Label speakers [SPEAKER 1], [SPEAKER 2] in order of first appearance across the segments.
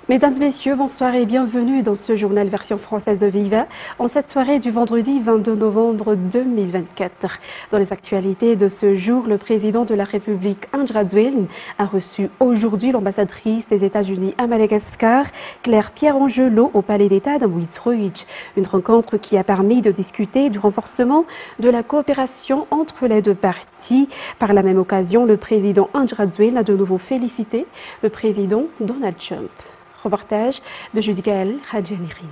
[SPEAKER 1] Mesdames, Messieurs, bonsoir et bienvenue dans ce journal version française de Viva en cette soirée du vendredi 22 novembre 2024. Dans les actualités de ce jour, le président de la République, André Rajoelina, a reçu aujourd'hui l'ambassadrice des États-Unis à Madagascar, Claire Pierre-Angelot, au Palais d'État d'Amwitsruij. Une rencontre qui a permis de discuter du renforcement de la coopération entre les deux parties. Par la même occasion, le président André Rajoelina a de nouveau félicité le président Donald Trump. Reportage de Judicaël Radjanirin.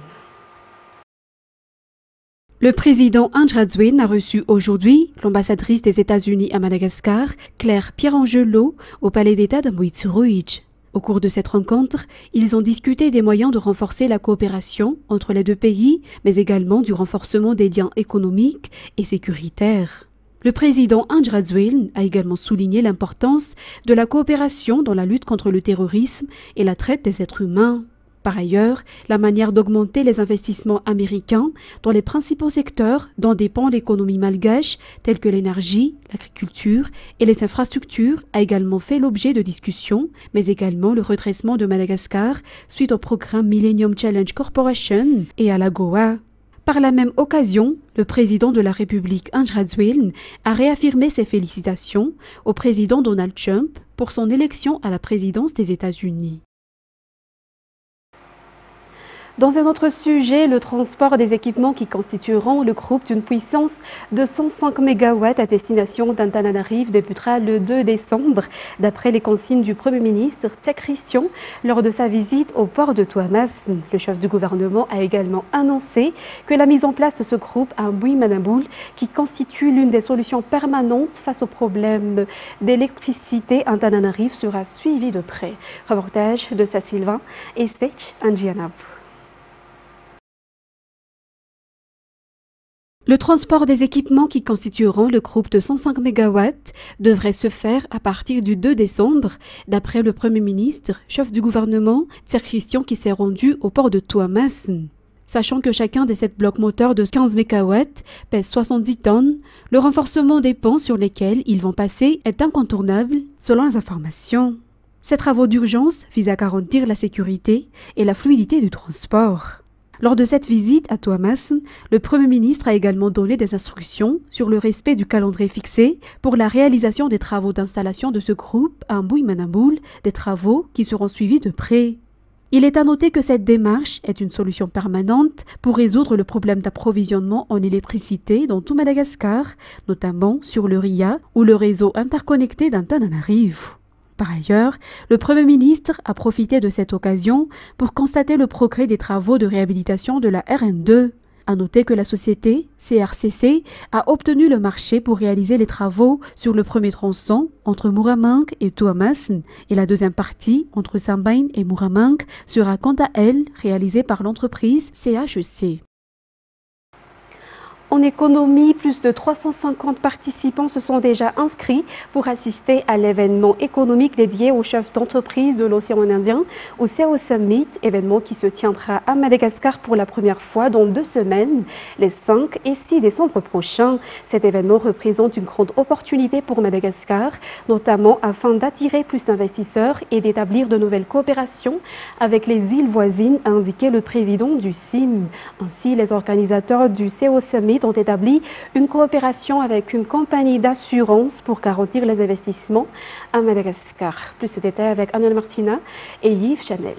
[SPEAKER 1] Le président André Rajoelina a reçu aujourd'hui l'ambassadrice des États-Unis à Madagascar, Claire Pierre-Angelot, au Palais d'État d'Amwitsruij. Au cours de cette rencontre, ils ont discuté des moyens de renforcer la coopération entre les deux pays, mais également du renforcement des liens économiques et sécuritaires. Le président André Rajoelina a également souligné l'importance de la coopération dans la lutte contre le terrorisme et la traite des êtres humains. Par ailleurs, la manière d'augmenter les investissements américains dans les principaux secteurs dont dépend l'économie malgache, tels que l'énergie, l'agriculture et les infrastructures, a également fait l'objet de discussions, mais également le redressement de Madagascar suite au programme Millennium Challenge Corporation et à l'AGOA. Par la même occasion, le président de la République, André Rajoelina, a réaffirmé ses félicitations au président Donald Trump pour son élection à la présidence des États-Unis. Dans un autre sujet, le transport des équipements qui constitueront le groupe d'une puissance de 105 MW à destination d'Antananarive débutera le 2 décembre, d'après les consignes du Premier ministre Tchèque Christian lors de sa visite au port de Tuamas. Le chef du gouvernement a également annoncé que la mise en place de ce groupe à Buimanaboul, qui constitue l'une des solutions permanentes face au problème d'électricité à Antananarive, sera suivie de près. Reportage de Sylvain et Sech Angianab. Le transport des équipements qui constitueront le groupe de 105 MW devrait se faire à partir du 2 décembre, d'après le Premier ministre, chef du gouvernement, Tchèque Christian, qui s'est rendu au port de Tuamas. Sachant que chacun des 7 blocs moteurs de 15 MW pèse 70 tonnes, le renforcement des ponts sur lesquels ils vont passer est incontournable, selon les informations. Ces travaux d'urgence visent à garantir la sécurité et la fluidité du transport. Lors de cette visite à Tuamas, le Premier ministre a également donné des instructions sur le respect du calendrier fixé pour la réalisation des travaux d'installation de ce groupe à Buimanaboul, des travaux qui seront suivis de près. Il est à noter que cette démarche est une solution permanente pour résoudre le problème d'approvisionnement en électricité dans tout Madagascar, notamment sur le RIA ou le réseau interconnecté d'Antananarive. Par ailleurs, le Premier ministre a profité de cette occasion pour constater le progrès des travaux de réhabilitation de la RN2. À noter que la société CRCC a obtenu le marché pour réaliser les travaux sur le premier tronçon entre Muramang et Tuamas, et la deuxième partie entre Sambain et Muramang sera quant à elle réalisée par l'entreprise CHEC. En économie, plus de 350 participants se sont déjà inscrits pour assister à l'événement économique dédié aux chefs d'entreprise de l'océan Indien au CEO Summit, événement qui se tiendra à Madagascar pour la première fois dans 2 semaines, les 5 et 6 décembre prochains. Cet événement représente une grande opportunité pour Madagascar, notamment afin d'attirer plus d'investisseurs et d'établir de nouvelles coopérations avec les îles voisines, a indiqué le président du CIM. Ainsi, les organisateurs du CEO Summit ont établi une coopération avec une compagnie d'assurance pour garantir les investissements à Madagascar. Plus de détails avec Anna Martina et Yves Chanel.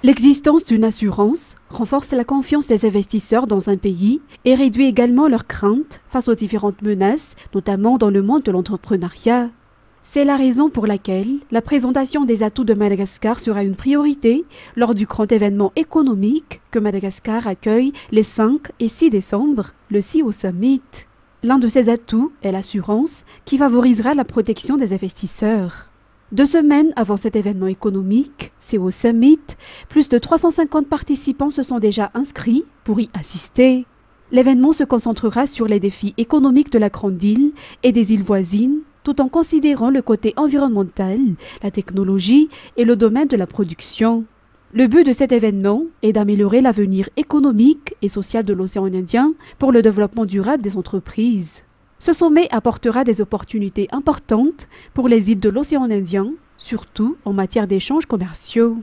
[SPEAKER 1] L'existence d'une assurance renforce la confiance des investisseurs dans un pays et réduit également leurs craintes face aux différentes menaces, notamment dans le monde de l'entrepreneuriat. C'est la raison pour laquelle la présentation des atouts de Madagascar sera une priorité lors du grand événement économique que Madagascar accueille les 5 et 6 décembre, le CEO Summit. L'un de ces atouts est l'assurance qui favorisera la protection des investisseurs. 2 semaines avant cet événement économique, CEO Summit, plus de 350 participants se sont déjà inscrits pour y assister. L'événement se concentrera sur les défis économiques de la Grande Île et des îles voisines, tout en considérant le côté environnemental, la technologie et le domaine de la production. Le but de cet événement est d'améliorer l'avenir économique et social de l'océan Indien pour le développement durable des entreprises. Ce sommet apportera des opportunités importantes pour les îles de l'océan Indien, surtout en matière d'échanges commerciaux.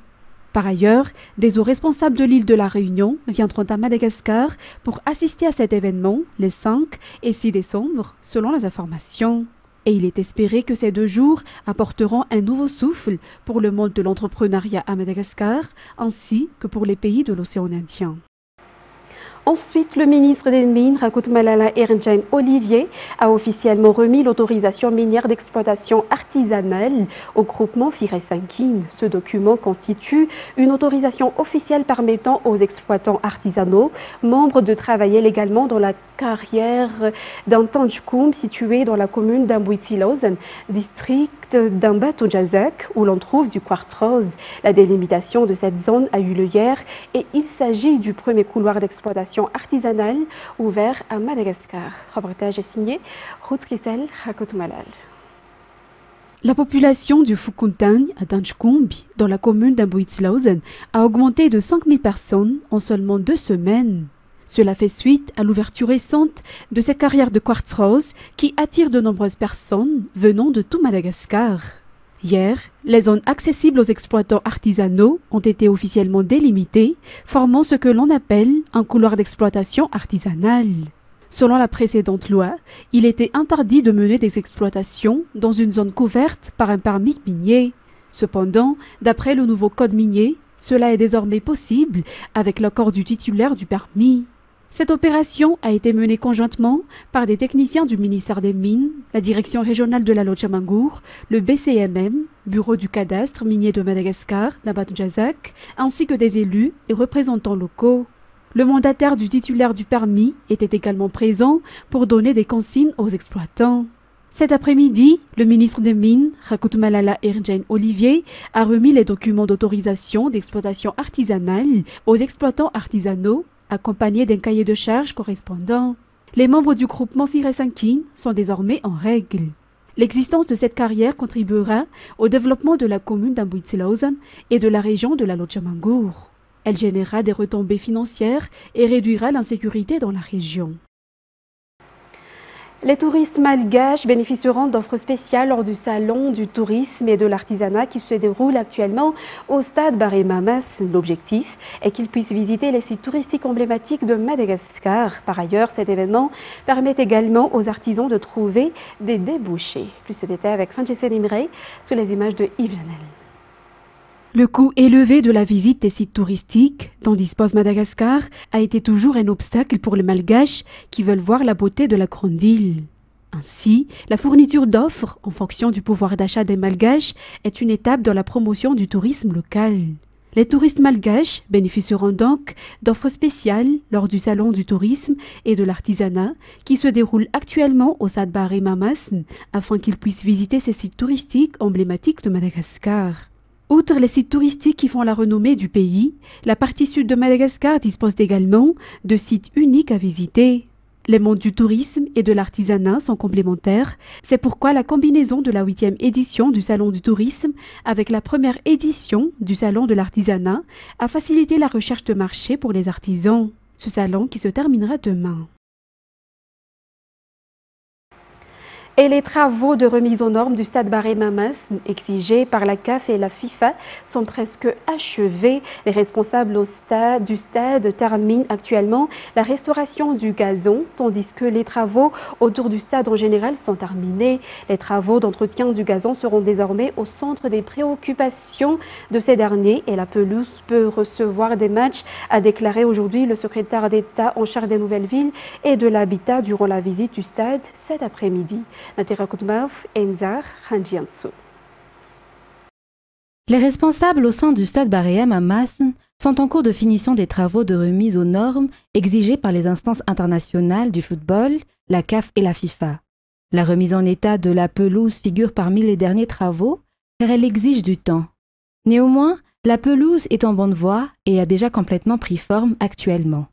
[SPEAKER 1] Par ailleurs, des hauts responsables de l'île de la Réunion viendront à Madagascar pour assister à cet événement les 5 et 6 décembre, selon les informations. Et il est espéré que ces 2 jours apporteront un nouveau souffle pour le monde de l'entrepreneuriat à Madagascar, ainsi que pour les pays de l'océan Indien. Ensuite, le ministre des Mines, Rakutmalala Ernjane Olivier, a officiellement remis l'autorisation minière d'exploitation artisanale au groupement Firesankin. Ce document constitue une autorisation officielle permettant aux exploitants artisanaux, membres de travailler légalement dans la carrière d'Antanjkoum, située dans la commune d'Ambuitilozen, district d'Ambatondjazak, où l'on trouve du quartz rose. La délimitation de cette zone a eu lieu hier et il s'agit du premier couloir d'exploitation artisanale ouvert à Madagascar. Reportage est signé Ruth Christel Rakutmalal. La population du Fukuntang à Danjkumbi, dans la commune d'Ambuitilozen, a augmenté de 5000 personnes en seulement 2 semaines. Cela fait suite à l'ouverture récente de cette carrière de quartz rose qui attire de nombreuses personnes venant de tout Madagascar. Hier, les zones accessibles aux exploitants artisanaux ont été officiellement délimitées, formant ce que l'on appelle un couloir d'exploitation artisanale. Selon la précédente loi, il était interdit de mener des exploitations dans une zone couverte par un permis minier. Cependant, d'après le nouveau code minier, cela est désormais possible avec l'accord du titulaire du permis. Cette opération a été menée conjointement par des techniciens du ministère des Mines, la Direction régionale de la Lotchamangour, le BCMM, Bureau du cadastre minier de Madagascar, d'Ambatondjazak, ainsi que des élus et représentants locaux. Le mandataire du titulaire du permis était également présent pour donner des consignes aux exploitants. Cet après-midi, le ministre des Mines, Rakutmalala Ernjane Olivier, a remis les documents d'autorisation d'exploitation artisanale aux exploitants artisanaux, accompagnés d'un cahier de charges correspondant. Les membres du groupement Firesankin sont désormais en règle. L'existence de cette carrière contribuera au développement de la commune d'Ambuitilozen et de la région de la Lotchamangour. Elle générera des retombées financières et réduira l'insécurité dans la région. Les touristes malgaches bénéficieront d'offres spéciales lors du salon du tourisme et de l'artisanat qui se déroule actuellement au stade Barré Mamas. L'objectif est qu'ils puissent visiter les sites touristiques emblématiques de Madagascar. Par ailleurs, cet événement permet également aux artisans de trouver des débouchés. Plus de détails avec Francesca Imre sur les images de Yves Janel. Le coût élevé de la visite des sites touristiques dont dispose Madagascar a été toujours un obstacle pour les Malgaches qui veulent voir la beauté de la grande île. Ainsi, la fourniture d'offres en fonction du pouvoir d'achat des Malgaches est une étape dans la promotion du tourisme local. Les touristes malgaches bénéficieront donc d'offres spéciales lors du salon du tourisme et de l'artisanat qui se déroule actuellement au stade Barré Mamas afin qu'ils puissent visiter ces sites touristiques emblématiques de Madagascar. Outre les sites touristiques qui font la renommée du pays, la partie sud de Madagascar dispose également de sites uniques à visiter. Les mondes du tourisme et de l'artisanat sont complémentaires. C'est pourquoi la combinaison de la 8e édition du Salon du tourisme avec la première édition du Salon de l'artisanat a facilité la recherche de marché pour les artisans. Ce salon qui se terminera demain. Et les travaux de remise aux normes du stade Barré Mamas, exigés par la CAF et la FIFA, sont presque achevés. Les responsables du stade terminent actuellement la restauration du gazon, tandis que les travaux autour du stade en général sont terminés. Les travaux d'entretien du gazon seront désormais au centre des préoccupations de ces derniers et la pelouse peut recevoir des matchs, a déclaré aujourd'hui le secrétaire d'État en charge des nouvelles villes et de l'habitat durant la visite du stade cet après-midi.
[SPEAKER 2] Les responsables au sein du stade Barré Mamas sont en cours de finition des travaux de remise aux normes exigés par les instances internationales du football, la CAF et la FIFA. La remise en état de la pelouse figure parmi les derniers travaux car elle exige du temps. Néanmoins, la pelouse est en bonne voie et a déjà complètement pris forme actuellement.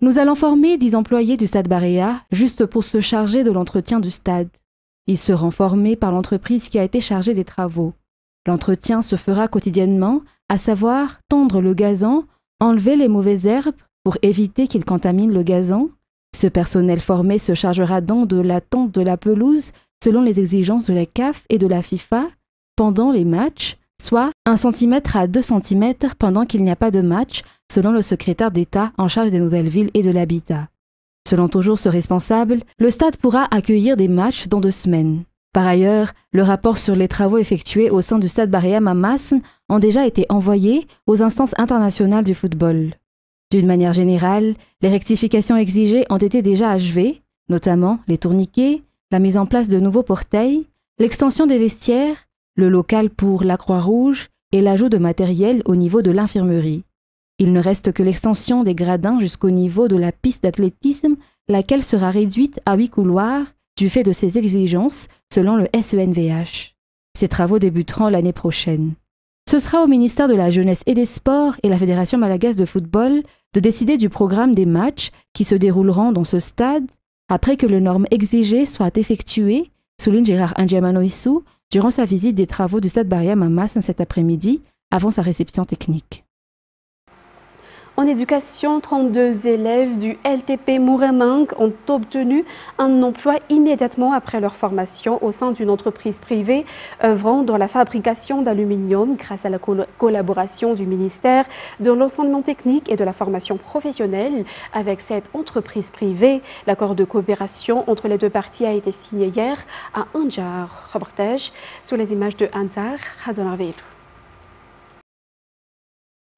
[SPEAKER 2] Nous allons former 10 employés du stade Barré juste pour se charger de l'entretien du stade. Ils seront formés par l'entreprise qui a été chargée des travaux. L'entretien se fera quotidiennement, à savoir tondre le gazon, enlever les mauvaises herbes pour éviter qu'ils contaminent le gazon. Ce personnel formé se chargera donc de la tonte de la pelouse selon les exigences de la CAF et de la FIFA pendant les matchs, soit 1 cm à 2 cm pendant qu'il n'y a pas de match, selon le secrétaire d'État en charge des nouvelles villes et de l'habitat. Selon toujours ce responsable, le stade pourra accueillir des matchs dans 2 semaines. Par ailleurs, le rapport sur les travaux effectués au sein du stade Barham à Masn ont déjà été envoyés aux instances internationales du football. D'une manière générale, les rectifications exigées ont été déjà achevées, notamment les tourniquets, la mise en place de nouveaux portails, l'extension des vestiaires, le local pour la Croix-Rouge et l'ajout de matériel au niveau de l'infirmerie. Il ne reste que l'extension des gradins jusqu'au niveau de la piste d'athlétisme, laquelle sera réduite à 8 couloirs du fait de ces exigences, selon le SENVH. Ces travaux débuteront l'année prochaine. Ce sera au ministère de la Jeunesse et des Sports et la Fédération malgache de football de décider du programme des matchs qui se dérouleront dans ce stade après que les normes exigées soient effectuées, souligne Gérard Andiamanoissou durant sa visite des travaux du stade Barham à Masn cet après-midi avant sa réception technique.
[SPEAKER 1] En éducation, 32 élèves du LTP Mourémangue ont obtenu un emploi immédiatement après leur formation au sein d'une entreprise privée œuvrant dans la fabrication d'aluminium grâce à la collaboration du ministère de l'enseignement technique et de la formation professionnelle avec cette entreprise privée. L'accord de coopération entre les deux parties a été signé hier à Anjar. Reportage sur les images de Anjar Hazonarvelu.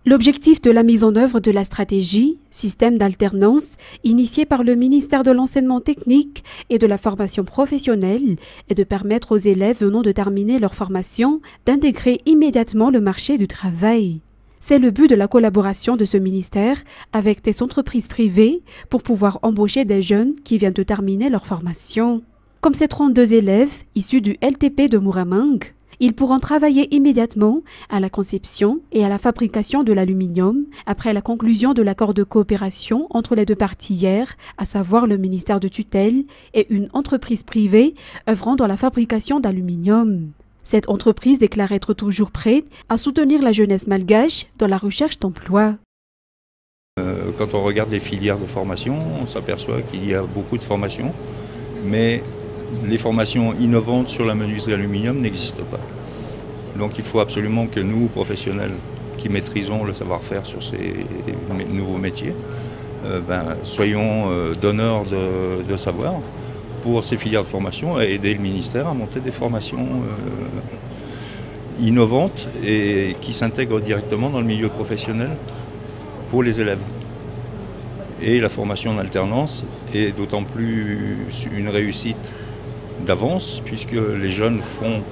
[SPEAKER 1] L'objectif de la mise en œuvre de la stratégie « Système d'alternance » initiée par le ministère de l'enseignement technique et de la formation professionnelle est de permettre aux élèves venant de terminer leur formation d'intégrer immédiatement le marché du travail. C'est le but de la collaboration de ce ministère avec des entreprises privées pour pouvoir embaucher des jeunes qui viennent de terminer leur formation. Comme ces 32 élèves issus du LTP de Mourémangue, ils pourront travailler immédiatement à la conception et à la fabrication de l'aluminium après la conclusion de l'accord de coopération entre les deux parties hier, à savoir le ministère de tutelle et une entreprise privée œuvrant dans la fabrication d'aluminium. Cette entreprise déclare être toujours prête à soutenir la jeunesse malgache dans la recherche d'emploi.
[SPEAKER 3] Quand on regarde les filières de formation, on s'aperçoit qu'il y a beaucoup de formations, mais les formations innovantes sur la menuiserie aluminium n'existent pas. Donc il faut absolument que nous, professionnels, qui maîtrisons le savoir-faire sur ces nouveaux métiers, soyons donneurs de savoir pour ces filières de formation et aider le ministère à monter des formations innovantes et qui s'intègrent directement dans le milieu professionnel pour les élèves. Et la formation en alternance est d'autant plus une réussite d'avance, puisque les jeunes font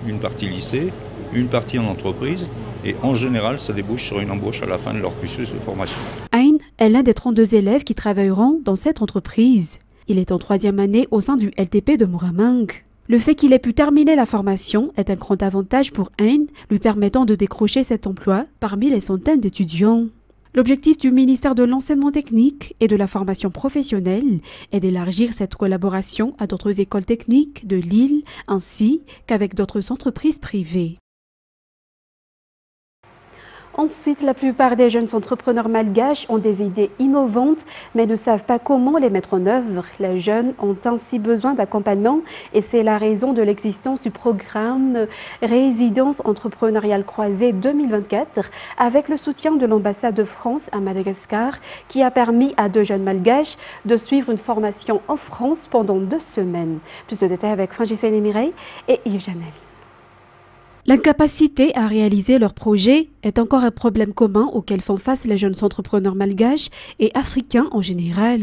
[SPEAKER 3] une partie lycée, une partie en entreprise, et en général, ça débouche sur une embauche à la fin de leur cursus de formation.
[SPEAKER 1] Ayn est l'un des 32 élèves qui travailleront dans cette entreprise. Il est en 3e année au sein du LTP de Mourémangue. Le fait qu'il ait pu terminer la formation est un grand avantage pour Ayn, lui permettant de décrocher cet emploi parmi les centaines d'étudiants. L'objectif du ministère de l'enseignement technique et de la formation professionnelle est d'élargir cette collaboration à d'autres écoles techniques de l'île ainsi qu'avec d'autres entreprises privées. Ensuite, la plupart des jeunes entrepreneurs malgaches ont des idées innovantes, mais ne savent pas comment les mettre en œuvre. Les jeunes ont ainsi besoin d'accompagnement et c'est la raison de l'existence du programme Résidence entrepreneuriale croisée 2024 avec le soutien de l'ambassade de France à Madagascar qui a permis à 2 jeunes malgaches de suivre une formation en France pendant 2 semaines. Plus de détails avec Franciscaine Mireille et Yves Janel. L'incapacité à réaliser leurs projets est encore un problème commun auquel font face les jeunes entrepreneurs malgaches et africains en général.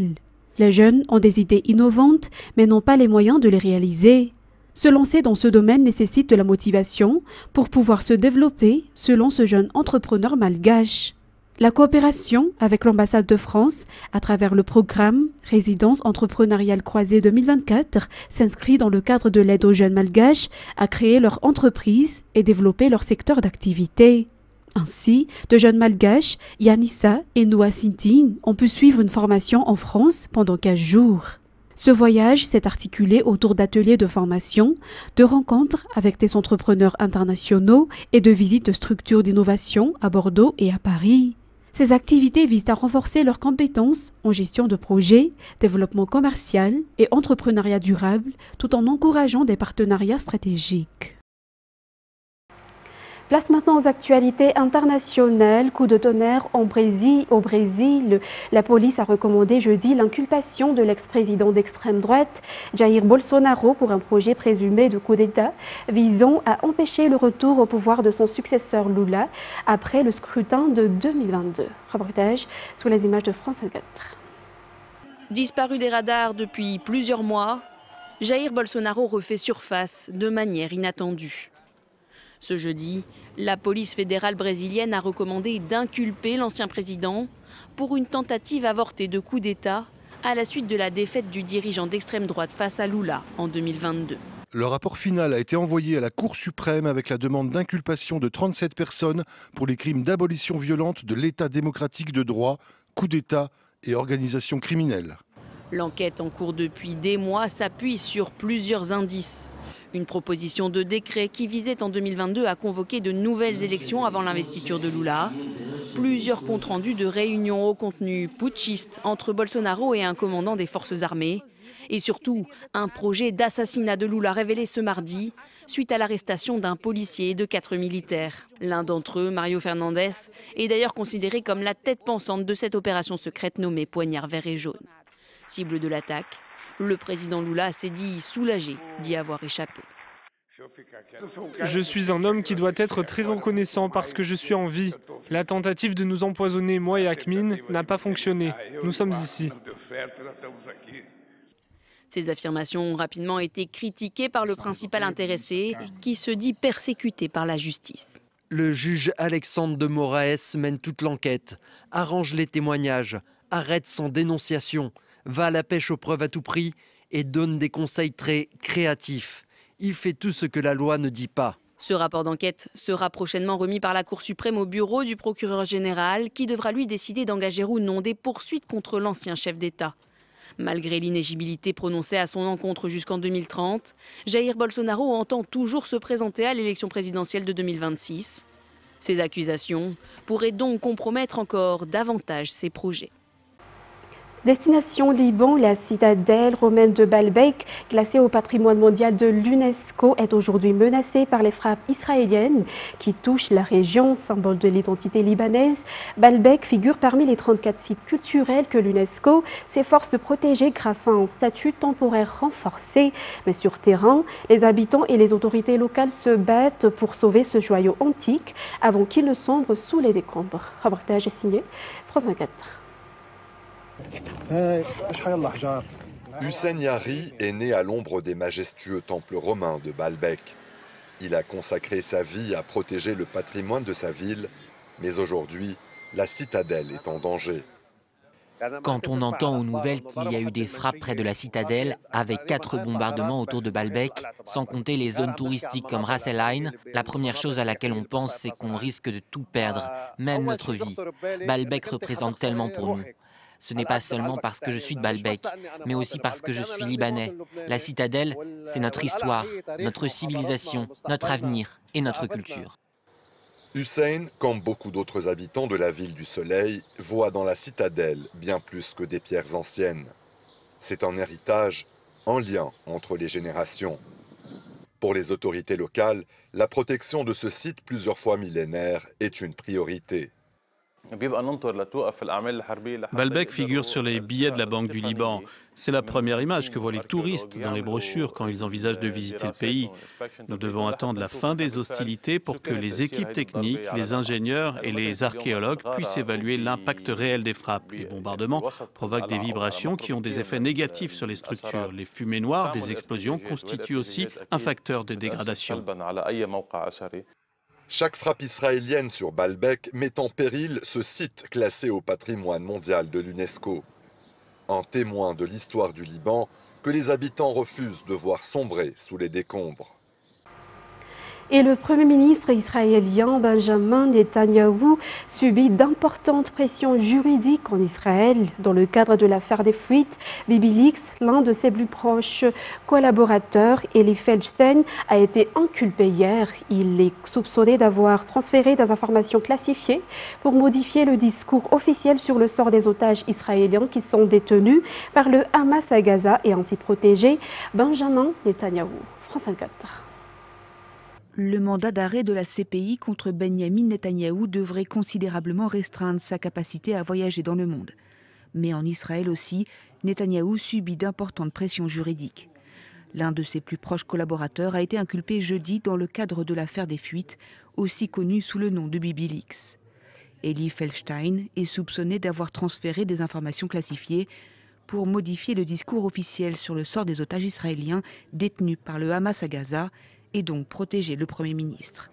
[SPEAKER 1] Les jeunes ont des idées innovantes, mais n'ont pas les moyens de les réaliser. Se lancer dans ce domaine nécessite de la motivation pour pouvoir se développer, selon ce jeune entrepreneur malgache. La coopération avec l'ambassade de France, à travers le programme Résidence entrepreneuriale croisée 2024, s'inscrit dans le cadre de l'aide aux jeunes malgaches à créer leur entreprise et développer leur secteur d'activité. Ainsi, 2 jeunes malgaches, Yanissa et Noah Sintine, ont pu suivre une formation en France pendant 15 jours. Ce voyage s'est articulé autour d'ateliers de formation, de rencontres avec des entrepreneurs internationaux et de visites de structures d'innovation à Bordeaux et à Paris. Ces activités visent à renforcer leurs compétences en gestion de projets, développement commercial et entrepreneuriat durable, tout en encourageant des partenariats stratégiques. Place maintenant aux actualités internationales. Coup de tonnerre au Brésil. La police a recommandé jeudi l'inculpation de l'ex-président d'extrême droite, Jair Bolsonaro, pour un projet présumé de coup d'État visant à empêcher le retour au pouvoir de son successeur Lula après le scrutin de 2022. Reportage sous les images de France 24.
[SPEAKER 4] Disparu des radars depuis plusieurs mois, Jair Bolsonaro refait surface de manière inattendue. Ce jeudi, la police fédérale brésilienne a recommandé d'inculper l'ancien président pour une tentative avortée de coup d'État à la suite de la défaite du dirigeant d'extrême droite face à Lula en 2022.
[SPEAKER 5] Le rapport final a été envoyé à la Cour suprême avec la demande d'inculpation de 37 personnes pour les crimes d'abolition violente de l'État démocratique de droit, coup d'État et organisation criminelle.
[SPEAKER 4] L'enquête en cours depuis des mois s'appuie sur plusieurs indices. Une proposition de décret qui visait en 2022 à convoquer de nouvelles élections avant l'investiture de Lula. Plusieurs comptes rendus de réunions au contenu putschiste entre Bolsonaro et un commandant des forces armées. Et surtout, un projet d'assassinat de Lula révélé ce mardi suite à l'arrestation d'un policier et de 4 militaires. L'un d'entre eux, Mario Fernandez, est d'ailleurs considéré comme la tête pensante de cette opération secrète nommée Poignard vert et jaune. Cible de l'attaque, le président Lula s'est dit soulagé d'y avoir échappé.
[SPEAKER 6] Je suis un homme qui doit être très reconnaissant parce que je suis en vie. La tentative de nous empoisonner, moi et Ackmin, n'a pas fonctionné. Nous sommes ici.
[SPEAKER 4] Ces affirmations ont rapidement été critiquées par le principal intéressé, qui se dit persécuté par la justice.
[SPEAKER 7] Le juge Alexandre de Moraes mène toute l'enquête, arrange les témoignages, arrête sans dénonciation, va à la pêche aux preuves à tout prix et donne des conseils très créatifs. Il fait tout ce que la loi ne dit pas.
[SPEAKER 4] Ce rapport d'enquête sera prochainement remis par la Cour suprême au bureau du procureur général qui devra lui décider d'engager ou non des poursuites contre l'ancien chef d'État. Malgré l'inéligibilité prononcée à son encontre jusqu'en 2030, Jair Bolsonaro entend toujours se présenter à l'élection présidentielle de 2026. Ces accusations pourraient donc compromettre encore davantage ses projets.
[SPEAKER 1] Destination Liban, la citadelle romaine de Baalbek, classée au patrimoine mondial de l'UNESCO, est aujourd'hui menacée par les frappes israéliennes qui touchent la région, symbole de l'identité libanaise. Baalbek figure parmi les 34 sites culturels que l'UNESCO s'efforce de protéger grâce à un statut temporaire renforcé. Mais sur terrain, les habitants et les autorités locales se battent pour sauver ce joyau antique avant qu'il ne sombre sous les décombres. Reportage signé France 24.
[SPEAKER 8] Hussein Yari est né à l'ombre des majestueux temples romains de Baalbek. Il a consacré sa vie à protéger le patrimoine de sa ville, mais aujourd'hui, la citadelle est en danger.
[SPEAKER 9] Quand on entend aux nouvelles qu'il y a eu des frappes près de la citadelle, avec 4 bombardements autour de Baalbek, sans compter les zones touristiques comme Ras El Ain, la première chose à laquelle on pense, c'est qu'on risque de tout perdre, même notre vie. Baalbek représente tellement pour nous. Ce n'est pas seulement parce que je suis de Baalbek, mais aussi parce que je suis libanais. La citadelle, c'est notre histoire, notre civilisation, notre avenir et notre culture.
[SPEAKER 8] Hussein, comme beaucoup d'autres habitants de la ville du Soleil, voit dans la citadelle bien plus que des pierres anciennes. C'est un héritage, un lien entre les générations. Pour les autorités locales, la protection de ce site plusieurs fois millénaire est une priorité.
[SPEAKER 10] Baalbek figure sur les billets de la Banque du Liban. C'est la première image que voient les touristes dans les brochures quand ils envisagent de visiter le pays. Nous devons attendre la fin des hostilités pour que les équipes techniques, les ingénieurs et les archéologues puissent évaluer l'impact réel des frappes. Les bombardements provoquent des vibrations qui ont des effets négatifs sur les structures. Les fumées noires des explosions constituent aussi un facteur de dégradation.
[SPEAKER 8] Chaque frappe israélienne sur Baalbek met en péril ce site classé au patrimoine mondial de l'UNESCO. Un témoin de l'histoire du Liban que les habitants refusent de voir sombrer sous les décombres.
[SPEAKER 1] Et le Premier ministre israélien Benjamin Netanyahou subit d'importantes pressions juridiques en Israël. Dans le cadre de l'affaire des fuites, Bibilix, l'un de ses plus proches collaborateurs, Eli Feldstein, a été inculpé hier. Il est soupçonné d'avoir transféré des informations classifiées pour modifier le discours officiel sur le sort des otages israéliens qui sont détenus par le Hamas à Gaza et ainsi protéger Benjamin Netanyahou. France 24.
[SPEAKER 11] Le mandat d'arrêt de la CPI contre Benyamin Netanyahou devrait considérablement restreindre sa capacité à voyager dans le monde. Mais en Israël aussi, Netanyahou subit d'importantes pressions juridiques. L'un de ses plus proches collaborateurs a été inculpé jeudi dans le cadre de l'affaire des fuites, aussi connue sous le nom de Bibi Leaks. Eli Feldstein est soupçonné d'avoir transféré des informations classifiées pour modifier le discours officiel sur le sort des otages israéliens détenus par le Hamas à Gaza et donc protéger le Premier ministre.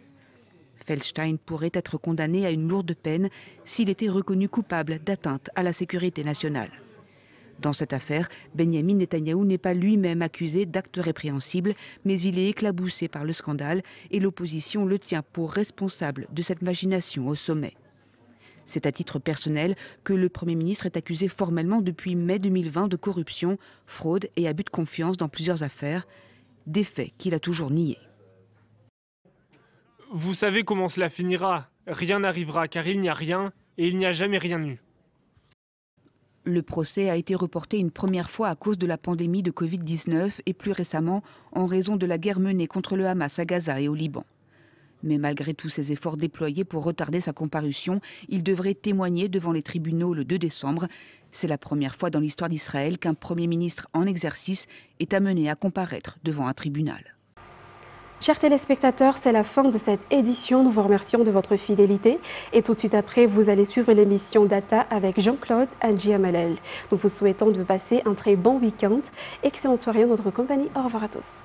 [SPEAKER 11] Feldstein pourrait être condamné à une lourde peine s'il était reconnu coupable d'atteinte à la sécurité nationale. Dans cette affaire, Benyamin Netanyahou n'est pas lui-même accusé d'actes répréhensibles, mais il est éclaboussé par le scandale et l'opposition le tient pour responsable de cette machination au sommet. C'est à titre personnel que le Premier ministre est accusé formellement depuis mai 2020 de corruption, fraude et abus de confiance dans plusieurs affaires, des faits qu'il a toujours niés.
[SPEAKER 6] Vous savez comment cela finira. Rien n'arrivera car il n'y a rien et il n'y a jamais rien eu.
[SPEAKER 11] Le procès a été reporté une première fois à cause de la pandémie de Covid-19 et plus récemment en raison de la guerre menée contre le Hamas à Gaza et au Liban. Mais malgré tous ces efforts déployés pour retarder sa comparution, il devrait témoigner devant les tribunaux le 2 décembre. C'est la première fois dans l'histoire d'Israël qu'un Premier ministre en exercice est amené à comparaître devant un tribunal.
[SPEAKER 1] Chers téléspectateurs, c'est la fin de cette édition. Nous vous remercions de votre fidélité. Et tout de suite après, vous allez suivre l'émission Data avec Jean-Claude Adjiamalel. Nous vous souhaitons de passer un très bon week-end. Excellente soirée en notre compagnie. Au revoir à tous.